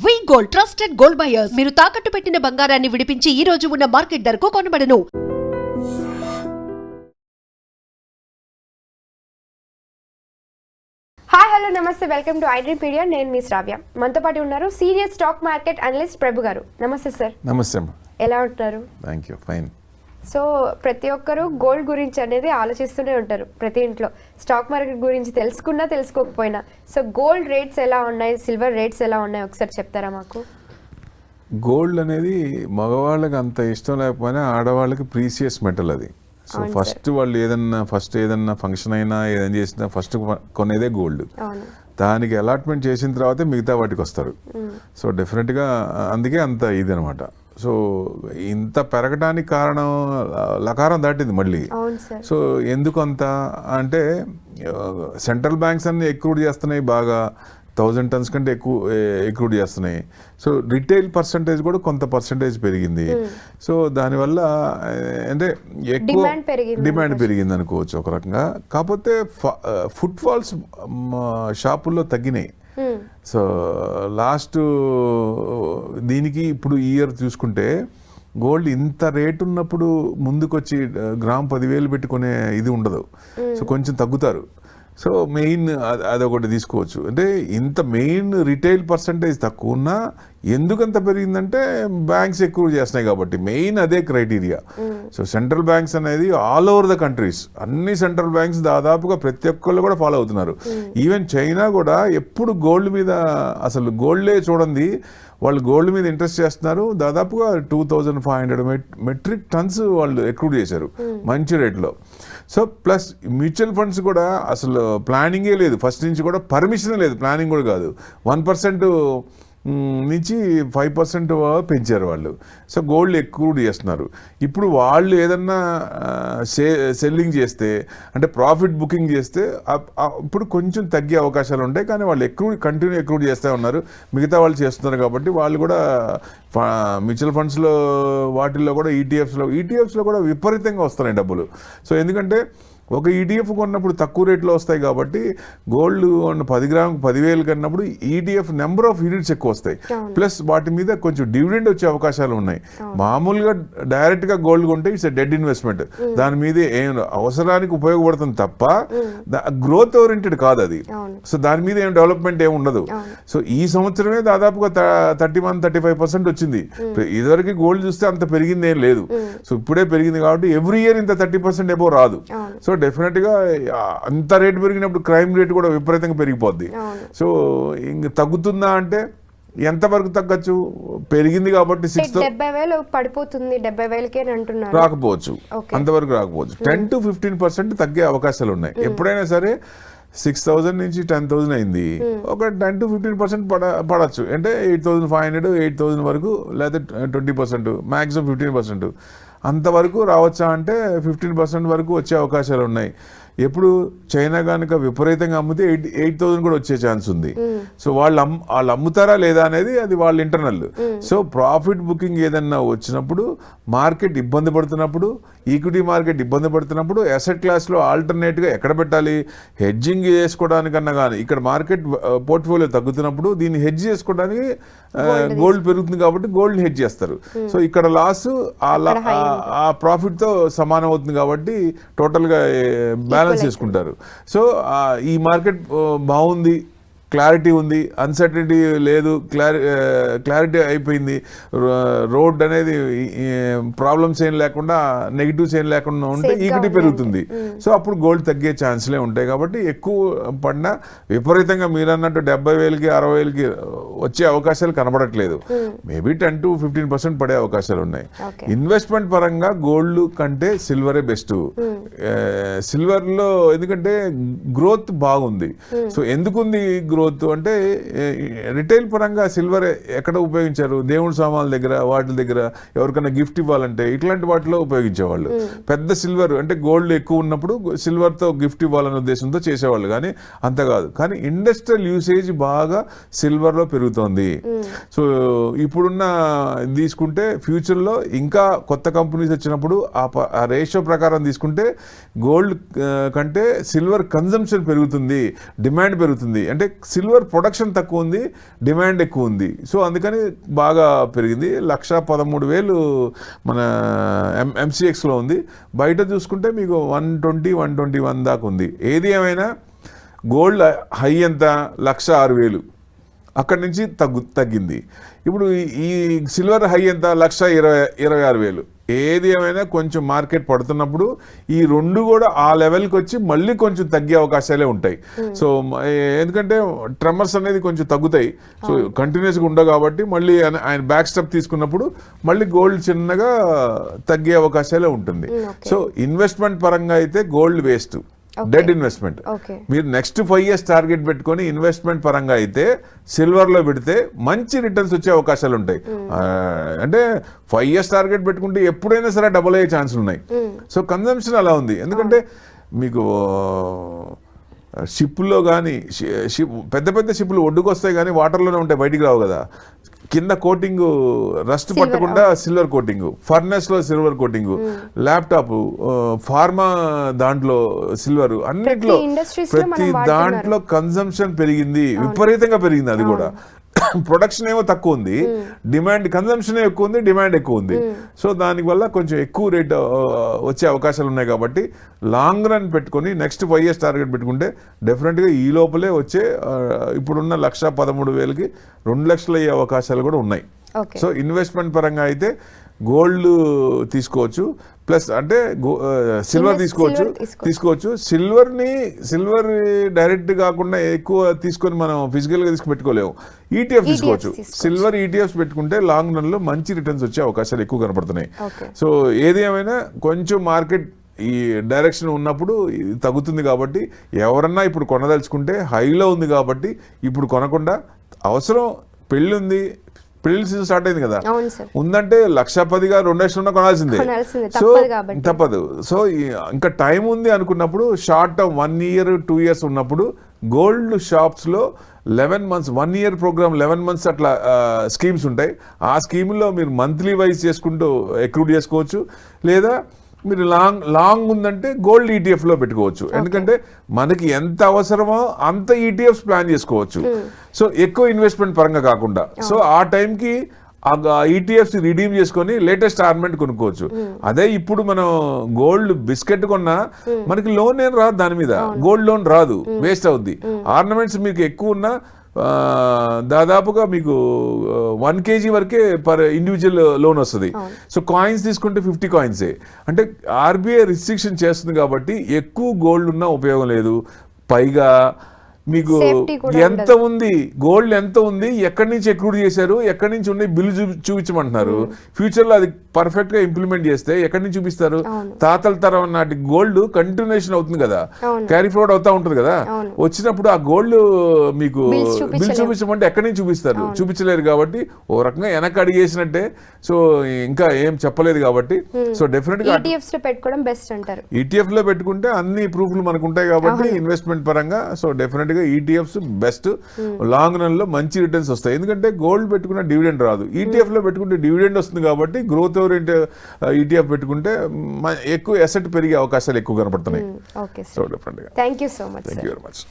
Gold trusted gold buyers మీరు తాకట్టు పెట్టిన బంగారాన్ని విడిపించి ఈ రోజు ఉన్న మార్కెట్ ధరకు కొనబడను. హాయ్ హలో నమస్తే, వెల్కమ్ టు ఐడ్రీపీడియా. నేను మీ శ్రావ్య. మనతో పాటు ఉన్నారు సీనియర్ స్టాక్ మార్కెట్ అనలిస్ట్ ప్రభు గారు. నమస్తే సార్. నమస్తే. ఎలా ఉంటారు? Thank you, fine. సో ప్రతి ఒక్కరు గోల్డ్ గురించి అనేది ఆలోచిస్తూనే ఉంటారు ప్రతి ఇంట్లో. స్టాక్ మార్కెట్ గురించి తెలుసుకున్నా తెలుసుకోకపోయినా. సో గోల్డ్ రేట్స్ ఎలా ఉన్నాయి, సిల్వర్ రేట్స్ ఎలా ఉన్నాయి, ఒకసారి చెప్తారా మాకు? గోల్డ్ అనేది మగవాళ్ళకి అంత ఇష్టం లేకపోయినా ఆడవాళ్ళకి ప్రీసియస్ మెటల్ అది. సో ఫస్ట్ వాళ్ళు ఏదన్నా ఫంక్షన్ అయినా ఏదైనా చేసినా ఫస్ట్ కొనేదే గోల్డ్. దానికి అలాట్మెంట్ చేసిన తర్వాతే మిగతా వాటికి వస్తారు. సో డెఫినెట్గా అందుకే అంత ఇది అనమాట. సో ఇంత పెరగడానికి కారణం లకారం దాటింది మళ్ళీ. సో ఎందుకు అంత అంటే సెంట్రల్ బ్యాంక్స్ అన్ని ఎక్రూడ్ చేస్తున్నాయి, బాగా 1000 tons కంటే ఎక్కువ చేస్తున్నాయి. సో రిటైల్ పర్సంటేజ్ కూడా కొంత పర్సంటేజ్ పెరిగింది. సో దానివల్ల అంటే ఎక్కువ డిమాండ్ పెరిగింది అనుకోవచ్చు ఒక రకంగా. కాకపోతే ఫుట్ ఫాల్స్ షాపుల్లో తగ్గినాయి. సో లాస్ట్ దీనికి ఇప్పుడు ఈ ఇయర్ చూసుకుంటే గోల్డ్ ఇంత రేట్ ఉన్నప్పుడు ముందుకొచ్చి గ్రామ్ 10,000 పెట్టుకునే ఇది ఉండదు. సో కొంచెం తగ్గుతారు. సో మెయిన్ అదొకటి తీసుకోవచ్చు. అంటే ఇంత మెయిన్ రిటైల్ పర్సంటేజ్ తక్కువ ఉన్నా ఎందుకంత పెరిగిందంటే బ్యాంక్స్ ఎక్కువ చేస్తున్నాయి కాబట్టి, మెయిన్ అదే క్రైటీరియా. సో సెంట్రల్ బ్యాంక్స్ అనేది ఆల్ ఓవర్ ద కంట్రీస్, అన్ని సెంట్రల్ బ్యాంక్స్ దాదాపుగా ప్రతి ఒక్కళ్ళు కూడా ఫాలో అవుతున్నారు. ఈవెన్ చైనా కూడా ఎప్పుడు గోల్డ్ మీద అసలు గోల్డే చూడండి, వాళ్ళు గోల్డ్ మీద ఇంట్రెస్ట్ చేస్తున్నారు. దాదాపుగా 2500 మెట్రిక్ టన్స్ వాళ్ళు ఎక్రూడ్ చేశారు మంచి రేట్లో. సో ప్లస్ మ్యూచువల్ ఫండ్స్ కూడా అసలు ప్లానింగే లేదు, ఫస్ట్ నుంచి కూడా పర్మిషన్ లేదు, ప్లానింగ్ కూడా కాదు. 1% నుంచి 5% పెంచారు వాళ్ళు. సో గోల్డ్ ఎక్కువ చేస్తున్నారు. ఇప్పుడు వాళ్ళు ఏదన్నా సెల్లింగ్ చేస్తే అంటే ప్రాఫిట్ బుకింగ్ చేస్తే ఇప్పుడు కొంచెం తగ్గే అవకాశాలు ఉంటాయి. కానీ వాళ్ళు కంటిన్యూ చేస్తూ ఉన్నారు. మిగతా వాళ్ళు చేస్తున్నారు కాబట్టి వాళ్ళు కూడా మ్యూచువల్ ఫండ్స్లో వాటిల్లో కూడా ఈటీఎఫ్స్లో కూడా విపరీతంగా వస్తున్నాయి డబ్బులు. సో ఎందుకంటే ఒక ఈటీఎఫ్ కొన్నప్పుడు తక్కువ రేట్లో వస్తాయి కాబట్టి గోల్డ్ 10 గ్రాములకు 10,000 కన్నప్పుడు ఈటీఎఫ్ నెంబర్ ఆఫ్ యూనిట్స్ ఎక్కువ వస్తాయి. ప్లస్ వాటి మీద కొంచెం డివిడెండ్ వచ్చే అవకాశాలు ఉన్నాయి. మామూలుగా డైరెక్ట్గా గోల్డ్ కొంటే ఇట్స్ డెడ్ ఇన్వెస్ట్మెంట్. దాని మీద ఏం అవసరానికి ఉపయోగపడుతుంది తప్ప గ్రోత్ ఓరియంటెడ్ కాదు అది. సో దాని మీద ఏం డెవలప్మెంట్ ఏమి ఉండదు. సో ఈ సంవత్సరమే దాదాపుగా 31-35% వచ్చింది. ఇదివరకు గోల్డ్ చూస్తే అంత పెరిగింది ఏం లేదు. సో ఇప్పుడే పెరిగింది కాబట్టి ఎవ్రీ ఇయర్ ఇంత 30% ఎబో రాదు. సో డెఫినెట్గా అంత రేటు పెరిగినప్పుడు క్రైమ్ రేట్ కూడా విపరీతంగా పెరిగిపోద్ది. సో ఇంక తగ్గుతుందా అంటే ఎంతవరకు తగ్గచ్చు? పెరిగింది కాబట్టి 70,000 పడిపోతుంది, 70,000కే అంటున్నారు. రాకపోవచ్చు, అంతవరకు రాకపోవచ్చు. 10-15% తగ్గే అవకాశాలు ఉన్నాయి. ఎప్పుడైనా సరే 6,000 నుంచి 10,000 అయింది, ఒక 10-15% పడచ్చు. అంటే 8,500, 8,000 వరకు, లేదా 20%, మ్యాక్సిమం 15%. అంతవరకు రావచ్చా అంటే 15% వరకు వచ్చే అవకాశాలు ఉన్నాయి. ఎప్పుడు చైనా కనుక విపరీతంగా అమ్మితే 8,000 కూడా వచ్చే ఛాన్స్ ఉంది. సో వాళ్ళు అమ్ముతారా లేదా అనేది అది వాళ్ళ ఇంటర్నల్. సో ప్రాఫిట్ బుకింగ్ ఏదన్నా వచ్చినప్పుడు, మార్కెట్ ఇబ్బంది పడుతున్నప్పుడు, ఈక్విటీ మార్కెట్ ఇబ్బంది పడుతున్నప్పుడు అసెట్ క్లాస్లో ఆల్టర్నేట్గా ఎక్కడ పెట్టాలి? హెడ్జింగ్ చేసుకోవడానికన్నా కానీ ఇక్కడ మార్కెట్ పోర్ట్ఫోలియో తగ్గుతున్నప్పుడు దీన్ని హెడ్జ్ చేసుకోవడానికి గోల్డ్ పెరుగుతుంది కాబట్టి గోల్డ్ హెడ్జ్ చేస్తారు. సో ఇక్కడ లాస్ ఆ ప్రాఫిట్తో సమానం అవుతుంది కాబట్టి టోటల్గా బ్యాలెన్స్ చేసుకుంటారు. సో ఈ మార్కెట్ బాగుంది, క్లారిటీ ఉంది, అన్సర్టనిటీ లేదు, క్లారిటీ అయిపోయింది, రోడ్ అనేది ప్రాబ్లమ్స్ ఏం లేకుండా, నెగిటివ్స్ ఏం లేకుండా ఉంటే ఈక్విటీ పెరుగుతుంది. సో అప్పుడు గోల్డ్ తగ్గే ఛాన్స్లే ఉంటాయి. కాబట్టి ఎక్కువ పడినా విపరీతంగా మీరు అన్నట్టు 70,000కి 60,000కి వచ్చే అవకాశాలు కనబడట్లేదు. మేబీ 10-15% పడే అవకాశాలు ఉన్నాయి. ఇన్వెస్ట్మెంట్ పరంగా గోల్డ్ కంటే సిల్వరే బెస్ట్. సిల్వర్లో ఎందుకంటే గ్రోత్ బాగుంది. సో ఎందుకుంది గ్రోత్ అంటే రిటైల్ పరంగా సిల్వర్ ఎక్కడ ఉపయోగించారు? దేవుడి సామాన్ల దగ్గర, వాటి దగ్గర ఎవరికైనా గిఫ్ట్ ఇవ్వాలంటే ఇట్లాంటి వాటిలో ఉపయోగించేవాళ్ళు. పెద్ద సిల్వర్ అంటే గోల్డ్ ఎక్కువ ఉన్నప్పుడు సిల్వర్తో గిఫ్ట్ ఇవ్వాలనే ఉద్దేశంతో చేసేవాళ్ళు, కానీ అంత కాదు. కానీ ఇండస్ట్రియల్ యూసేజ్ బాగా సిల్వర్లో పెరుగుతోంది. సో ఇప్పుడున్న తీసుకుంటే ఫ్యూచర్లో ఇంకా కొత్త కంపెనీస్ వచ్చినప్పుడు ఆ రేషియో ప్రకారం తీసుకుంటే గోల్డ్ కంటే సిల్వర్ కన్జంప్షన్ పెరుగుతుంది, డిమాండ్ పెరుగుతుంది. అంటే సిల్వర్ ప్రొడక్షన్ తక్కువ ఉంది, డిమాండ్ ఎక్కువ ఉంది. సో అందుకని బాగా పెరిగింది. 1,13,000 మన MCXలో ఉంది. బయట చూసుకుంటే మీకు 120-121 దాకా ఉంది. ఏది ఏమైనా గోల్డ్ హై ఎంత 1,06,000, అక్కడి నుంచి తగ్గింది. ఇప్పుడు ఈ సిల్వర్ హై ఎంత 1,26,000. ఏది ఏమైనా కొంచెం మార్కెట్ పడుతున్నప్పుడు ఈ రెండు కూడా ఆ లెవెల్కి వచ్చి మళ్ళీ కొంచెం తగ్గే అవకాశాలే ఉంటాయి. సో ఎందుకంటే ట్రెమర్స్ అనేది కొంచెం తగ్గుతాయి. సో కంటిన్యూస్గా ఉండవు కాబట్టి మళ్ళీ ఆయన బ్యాక్ స్టెప్ తీసుకున్నప్పుడు మళ్ళీ గోల్డ్ చిన్నగా తగ్గే అవకాశాలే ఉంటుంది. సో ఇన్వెస్ట్మెంట్ పరంగా అయితే గోల్డ్ వేస్ట్, డెడ్ ఇన్వెస్ట్మెంట్. మీరు నెక్స్ట్ 5 years టార్గెట్ పెట్టుకొని ఇన్వెస్ట్మెంట్ పరంగా అయితే సిల్వర్లో పెడితే మంచి రిటర్న్స్ వచ్చే అవకాశాలు ఉంటాయి. అంటే 5 years టార్గెట్ పెట్టుకుంటే ఎప్పుడైనా సరే డబుల్ అయ్యే ఛాన్సులు ఉన్నాయి. సో కన్జంప్షన్ అలా ఉంది. ఎందుకంటే మీకు షిప్లో కానీ పెద్ద పెద్ద షిప్లు ఒడ్డుకు వస్తాయి కానీ వాటర్లోనే ఉంటాయి, బయటికి రావు కదా. కింద కోటింగ్ రస్ట్ పట్టకుండా సిల్వర్ కోటింగ్, ఫర్నెస్ లో సిల్వర్ కోటింగ్, ల్యాప్టాప్, ఫార్మా దాంట్లో సిల్వర్, అన్నిట్లో ప్రతి దాంట్లో కన్సంప్షన్ పెరిగింది, విపరీతంగా పెరిగింది. అది కూడా ప్రొడక్షన్ ఏమో తక్కువ ఉంది, డిమాండ్ కన్సంప్షన్ ఎక్కువ ఉంది, డిమాండ్ ఎక్కువ ఉంది. సో దానివల్ల కొంచెం ఎక్కువ రేట్ వచ్చే అవకాశాలు ఉన్నాయి. కాబట్టి లాంగ్ రన్ పెట్టుకొని నెక్స్ట్ 5 years టార్గెట్ పెట్టుకుంటే డెఫినెట్గా ఈ లోపలే వచ్చే ఇప్పుడున్న 1,13,000కి 2 లక్షలు అయ్యే అవకాశాలు కూడా ఉన్నాయి. సో ఇన్వెస్ట్మెంట్ పరంగా అయితే గోల్డ్ తీసుకోవచ్చు, ప్లస్ అంటే సిల్వర్ తీసుకోవచ్చు. సిల్వర్ డైరెక్ట్ కాకుండా ఎక్కువ తీసుకొని మనం ఫిజికల్గా పెట్టుకోలేము. ETF తీసుకోవచ్చు. సిల్వర్ ETFs పెట్టుకుంటే లాంగ్ రన్ లో మంచి రిటర్న్స్ వచ్చే అవకాశాలు ఎక్కువ కనపడుతున్నాయి. సో ఏది ఏమైనా కొంచెం మార్కెట్ ఈ డైరెక్షన్ ఉన్నప్పుడు తగ్గుతుంది. కాబట్టి ఎవరన్నా ఇప్పుడు కొనదలుచుకుంటే హైలో ఉంది కాబట్టి ఇప్పుడు కొనకుండా, అవసరం పెళ్ళి ఉంది, పెళ్లి సీజన్ స్టార్ట్ అయింది కదా, ఉందంటే 1,10,000 2 లక్షలు కొనాల్సిందే. సో తప్పదు. సో ఇంకా టైం ఉంది అనుకున్నప్పుడు షార్ట్ టర్మ్ 1 year 2 years ఉన్నప్పుడు గోల్డ్ షాప్స్ లో 11 months 1 year ప్రోగ్రామ్ 11 months అట్లా స్కీమ్స్ ఉంటాయి. ఆ స్కీమ్లో మీరు మంత్లీ వైజ్ చేసుకుంటూ అక్రూడ్ చేసుకోవచ్చు, లేదా మీరు లాంగ్ ఉందంటే గోల్డ్ ETF లో పెట్టుకోవచ్చు. ఎందుకంటే మనకి ఎంత అవసరమో అంత ETFs ప్లాన్ చేసుకోవచ్చు. సో ఎక్కువ ఇన్వెస్ట్మెంట్ పరంగా కాకుండా. సో ఆ టైంకి ఆ ETFs రిడీమ్ చేసుకొని లేటెస్ట్ ఆర్నమెంట్ కొనుక్కోవచ్చు. అదే ఇప్పుడు మనం గోల్డ్ బిస్కెట్ కొన్నా మనకి లోన్ ఏం రాదు, దాని మీద గోల్డ్ లోన్ రాదు, వేస్ట్ అవుద్ది. ఆర్నమెంట్స్ మీకు ఎక్కువ ఉన్నా దాదాపుగా మీకు 1 kg వరకే పర్ ఇండివిజువల్ లోన్ వస్తుంది. సో కాయిన్స్ తీసుకుంటే 50 coins. అంటే RBI రిస్ట్రిక్షన్ చేస్తుంది కాబట్టి ఎక్కువ గోల్డ్ ఉన్నా ఉపయోగం లేదు. పైగా మీకు ఎంత ఉంది, గోల్డ్ ఎంత ఉంది, ఎక్కడి నుంచి అక్రూడ్ చేశారు, ఎక్కడి నుంచి ఉన్నాయి బిల్లు చూపించమంటున్నారు. ఫ్యూచర్ లో అది పర్ఫెక్ట్ గా ఇంప్లిమెంట్ చేస్తే ఎక్కడి నుంచి చూపిస్తారు? తాతల తరం నాటి గోల్డ్ కంటిన్యూషన్ అవుతుంది కదా, క్యారీ ఫార్వర్డ్ అవుతా ఉంటుంది కదా. వచ్చినప్పుడు ఆ గోల్డ్ మీకు బిల్ చూపించమంటే ఎక్కడి నుంచి చూపిస్తారు? చూపించలేరు. కాబట్టి ఓ రకంగా వెనక అడిగేసినట్టే. సో ఇంకా ఏం చెప్పలేదు కాబట్టి సో డెఫినెట్ గా ETF లో పెట్టుకుంటే అన్ని ప్రూఫ్లు మనకు ఉంటాయి కాబట్టి ఇన్వెస్ట్మెంట్ పరంగా. So definite ETFs best, long run లో మంచి రిటర్న్స్ వస్తాయి. ఎందుకంటే గోల్డ్ పెట్టుకున్న డివిడెండ్ రాదు, ETF లో పెట్టుకుంటే డివిడెండ్ వస్తుంది. కాబట్టి గ్రోత్ ఓరియంటెడ్ ETF పెట్టుకుంటే ఎక్కువ అసెట్ పెరిగే అవకాశాలు ఎక్కువ కనపడుతున్నాయి. సో డెఫినెట్ గా థ్యాంక్ యూ వెరీ మచ్.